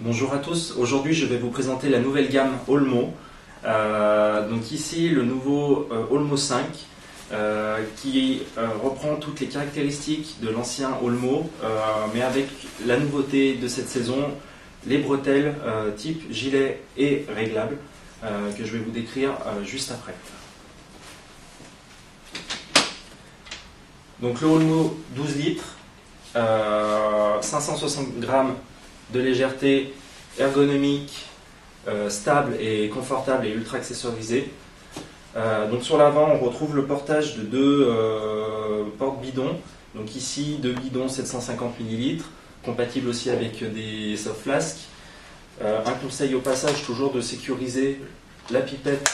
Bonjour à tous, aujourd'hui je vais vous présenter la nouvelle gamme Olmo. Donc ici le nouveau Olmo 5 qui reprend toutes les caractéristiques de l'ancien Olmo mais avec la nouveauté de cette saison, les bretelles type gilet et réglables que je vais vous décrire juste après. Donc le Olmo 12 litres, 560 grammes de légèreté, ergonomique, stable et confortable et ultra accessorisé. Donc sur l'avant on retrouve le portage de deux porte-bidons. Donc ici deux bidons 750 ml, compatibles aussi avec des soft flasks. Un conseil au passage, toujours de sécuriser la pipette,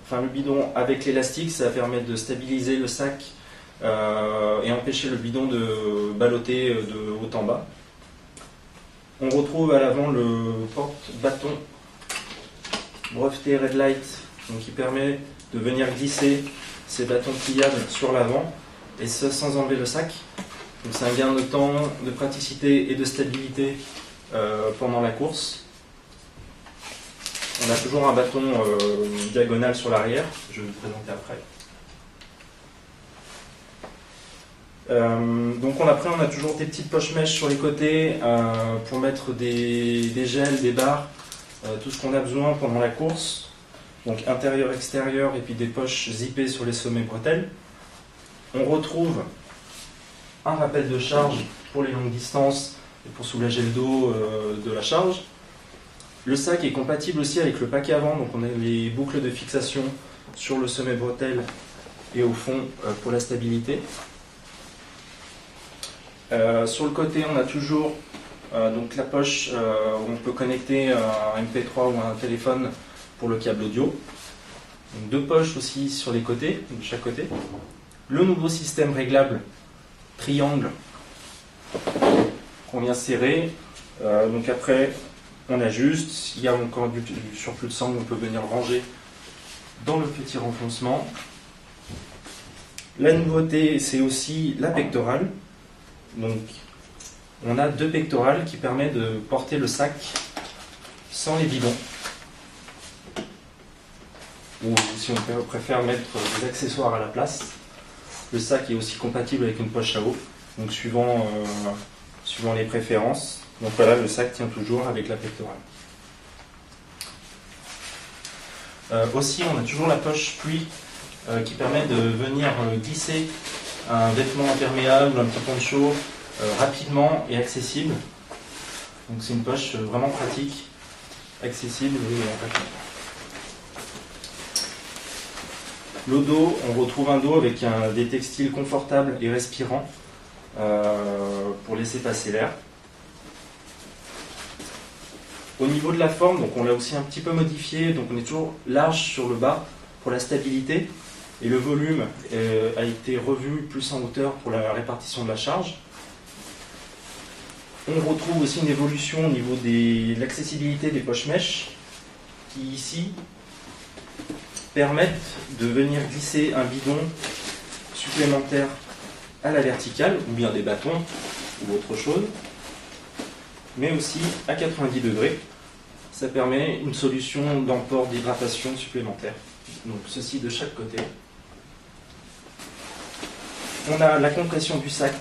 enfin le bidon avec l'élastique, ça va permettre de stabiliser le sac et empêcher le bidon de balloter de haut en bas. On retrouve à l'avant le porte-bâton breveté Red Light, donc qui permet de venir glisser ces bâtons pliables sur l'avant et ce sans enlever le sac. Donc c'est un gain de temps, de praticité et de stabilité pendant la course. On a toujours un bâton diagonal sur l'arrière, je vais vous présenter après. Donc après on a toujours des petites poches mèches sur les côtés pour mettre des gels, des barres, tout ce qu'on a besoin pendant la course. Donc intérieur, extérieur et puis des poches zippées sur les sommets bretelles. On retrouve un rappel de charge pour les longues distances et pour soulager le dos de la charge. Le sac est compatible aussi avec le paquet avant, donc on a les boucles de fixation sur le sommet bretelle et au fond pour la stabilité. Sur le côté, on a toujours donc la poche où on peut connecter un MP3 ou un téléphone pour le câble audio. Donc deux poches aussi sur les côtés, de chaque côté. Le nouveau système réglable triangle qu'on vient serrer. Donc après, on ajuste. S'il y a encore du surplus de sang, on peut venir ranger dans le petit renfoncement. La nouveauté, c'est aussi la pectorale. Donc, on a deux pectorales qui permettent de porter le sac sans les bidons. Ou si on préfère mettre des accessoires à la place. Le sac est aussi compatible avec une poche à eau, donc suivant les préférences. Donc voilà, le sac tient toujours avec la pectorale. Aussi, on a toujours la poche pluie qui permet de venir glisser un vêtement imperméable ou un petit poncho rapidement et accessible. Donc c'est une poche vraiment pratique, accessible et rapide. Le dos, on retrouve un dos avec des textiles confortables et respirants pour laisser passer l'air. Au niveau de la forme, donc on l'a aussi un petit peu modifié, donc on est toujours large sur le bas pour la stabilité. Et le volume a été revu plus en hauteur pour la répartition de la charge. On retrouve aussi une évolution au niveau de l'accessibilité des poches mèches qui ici permettent de venir glisser un bidon supplémentaire à la verticale ou bien des bâtons ou autre chose, mais aussi à 90 degrés. Ça permet une solution d'emport d'hydratation supplémentaire. Donc ceci de chaque côté. On a la compression du sac,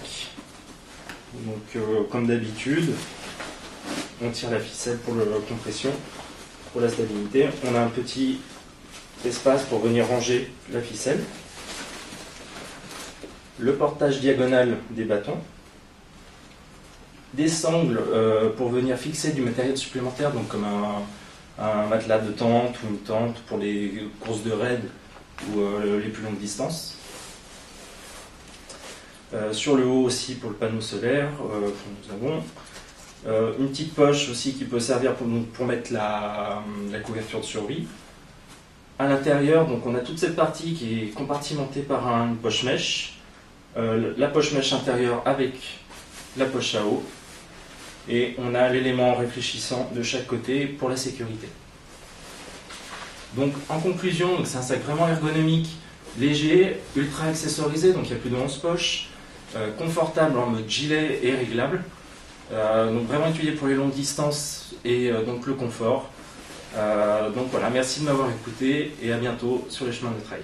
donc comme d'habitude, on tire la ficelle pour la compression, pour la stabilité. On a un petit espace pour venir ranger la ficelle. Le portage diagonal des bâtons. Des sangles pour venir fixer du matériel supplémentaire, donc comme un matelas de tente ou une tente pour les courses de raid ou les plus longues distances. Sur le haut aussi pour le panneau solaire, nous avons une petite poche aussi qui peut servir pour mettre la couverture de survie. À l'intérieur, donc on a toute cette partie qui est compartimentée par une poche mèche, la poche mèche intérieure avec la poche à eau, et on a l'élément réfléchissant de chaque côté pour la sécurité. Donc en conclusion, c'est un sac vraiment ergonomique, léger, ultra accessorisé, donc il y a plus de 11 poches, confortable en mode gilet et réglable, Donc vraiment étudié pour les longues distances et donc le confort. Donc voilà, merci de m'avoir écouté et à bientôt sur les chemins de trail.